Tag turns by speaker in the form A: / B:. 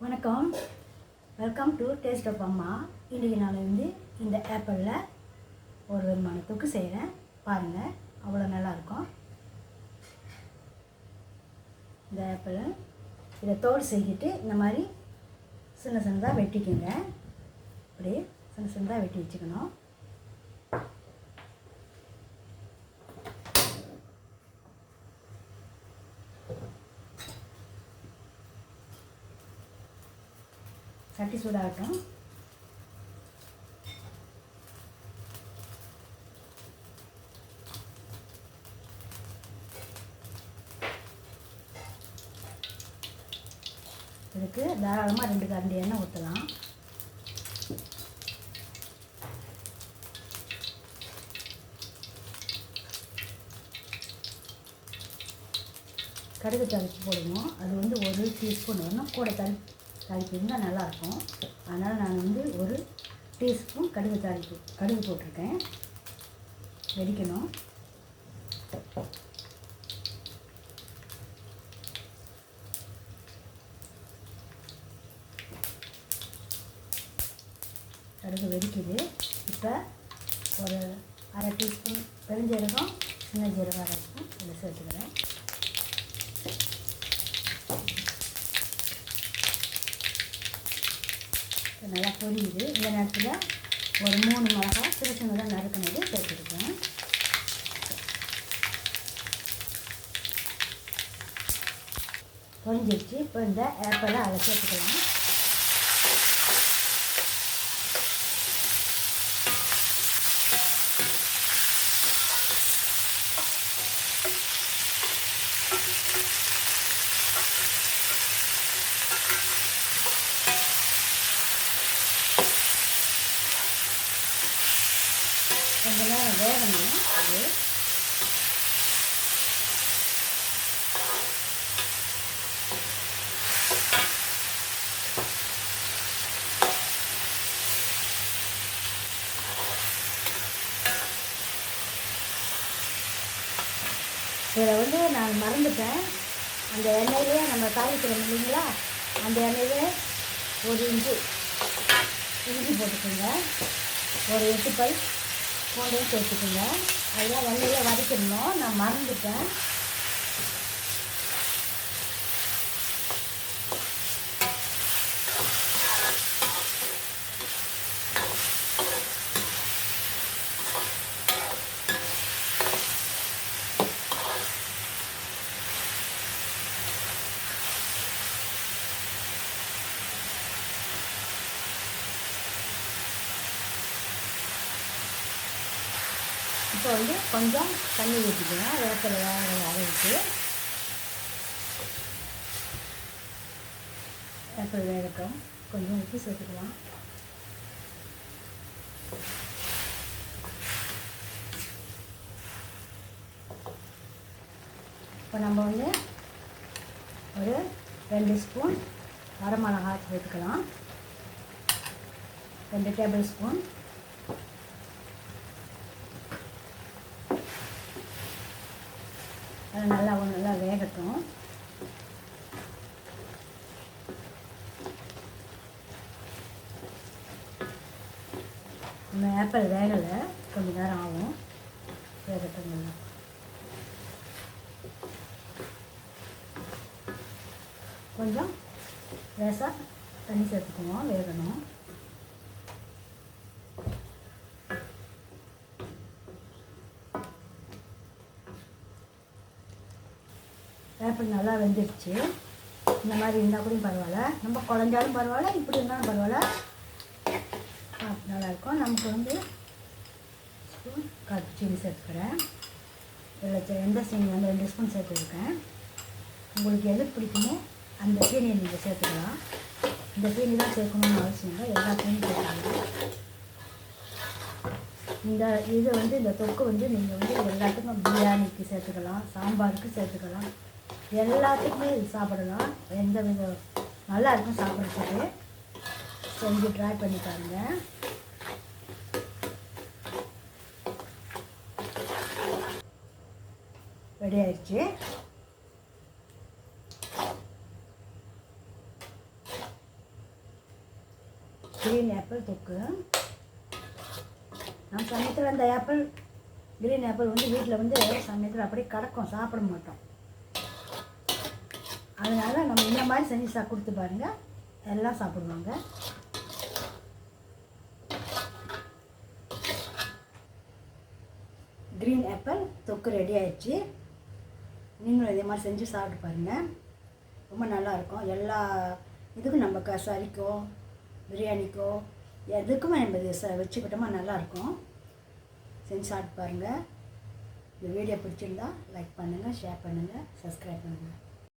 A: வணக்கம், welcome to taste of அம்மா. இன்றைக்கி நான் இந்த ஆப்பிளில் ஒரு விதமான தொக்கு செய்கிறேன். பாருங்கள், அவ்வளோ நல்லாயிருக்கும். இந்த ஆப்பிள் இதை தோல் செய்கிட்டு இந்த மாதிரி சின்ன சின்னதாக வெட்டிக்குங்க. இப்படி சின்ன சின்னதாக வெட்டி வச்சுக்கணும். சட்டி சூடாகட்டும். இதுக்கு தாராளமாக 2 கரண்டி எண்ணெய் ஊற்றலாம். கடுகு தாளிப்பு போடுவோம். அது 1 டீஸ்பூன் வரணும். கூட தாளிப்பு இருந்தால் நல்லாயிருக்கும். அதனால் நான் 1 டீஸ்பூன் கடுகு போட்டிருக்கேன். வெடிக்கணும். கடுகு வெடிக்குது. இப்போ ஒரு 1/2 டீஸ்பூன் பெருஞ்சீரகம், சின்ன ஜீரகம் 1/2 ஸ்பூன் இதில் சேர்த்துக்கிறேன். நல்லா பொரியுது. இந்த நேரத்தில் ஒரு 3 மிளகாய் சின்னதாக நறுக்கினது சேர்த்துருக்கேன். பொரிஞ்சிடுச்சு. இப்போ இந்த ஆப்பிளை அதை சேர்த்துக்கலாம். கொஞ்ச நேரம் வேகணும். அது இதில் நான் மறந்துட்டேன். அந்த எண்ணெயிலே நம்ம தாளிக்கிறோம் இல்லைங்களா, அந்த எண்ணெயிலே 1 இஞ்சி போட்டுக்கோங்க. ஒரு 8 பல் பூண்டையும் சேர்த்துக்குங்க. அதெல்லாம் எண்ணெயிலே வதக்கிடணும். நான் மறந்துட்டேன். இப்போ கொஞ்சம் தண்ணி ஊற்றிக்கலாம். வேப்பிலை அளவுக்கு வேப்பிலை வேகட்டும். கொஞ்சம் உப்பு சேர்த்துக்கலாம். இப்போ நம்ம ஒரு 2 ஸ்பூன் வரமிளகாய் சேர்த்துக்கலாம். 2 டேபிள் ஸ்பூன் நல்லா வேகட்டும். இந்த ஆப்பிள் வேகலை, கொஞ்சம் நேரம் ஆகும். வேகட்டும். நல்லா கொஞ்சம் லேசாக தண்ணி சேர்த்துக்குவோம். வேகணும். ஆப்பிள் நல்லா வெந்துடுச்சு. இந்த மாதிரி இருந்தால் கூட பரவாயில்ல, நம்ம குழஞ்சாலும் பரவாயில்ல, இப்படி இருந்தாலும் பரவாயில்ல, நல்லாயிருக்கும். நமக்கு ஸ்பூன் கருப்பு சீனி சேர்த்துக்கிறேன். இதில் எந்த சீனி 2 ஸ்பூன் சேர்த்துருக்கேன். உங்களுக்கு எது பிடிக்குமோ அந்த சீனியை நீங்கள் சேர்த்துக்கலாம். இந்த சீனி தான் சேர்க்கணும்னு அவசியம் இல்லை, எல்லா சீனியும் சேர்த்துக்கலாம். இந்த தொக்கு நீங்கள் எல்லாத்துக்கும் பிரியாணிக்கு சேர்த்துக்கலாம், சாம்பாருக்கு சேர்த்துக்கலாம், எல்லாத்துக்குமே இது சாப்பிடலாம். எந்த விதம் நல்லா இருக்கும் சாப்பிட்றதுக்கு. செஞ்சு ட்ரை பண்ணி பாருங்கள். ரெடி ஆயிடுச்சு. க்ரீன் ஆப்பிள் தொக்கு. நம்ம சமயத்தில் அந்த ஆப்பிள் க்ரீன் ஆப்பிள் வந்து வீட்டில் வந்து சமயத்தில் அப்படியே கிடக்கும், சாப்பிட மாட்டோம். அதனால் நம்ம இந்த மாதிரி செஞ்சு கொடுத்து பாருங்கள், எல்லாம் சாப்பிடுவாங்க. க்ரீன் ஆப்பிள் தொக்கு ரெடி ஆயிடுச்சு. நீங்களும் இதே மாதிரி செஞ்சு சாப்பிட்டு பாருங்கள், ரொம்ப நல்லாயிருக்கும். எல்லா இதுக்கும் நம்ம கசாரிக்கோ பிரியாணிக்கோ எதுக்குமே நம்ம இது வச்சுக்கிட்டோமா நல்லாயிருக்கும். செஞ்சு சாப்பிட்டு பாருங்கள். இந்த வீடியோ பிடிச்சிருந்தா லைக் பண்ணுங்கள், ஷேர் பண்ணுங்கள், சப்ஸ்கிரைப் பண்ணுங்கள்.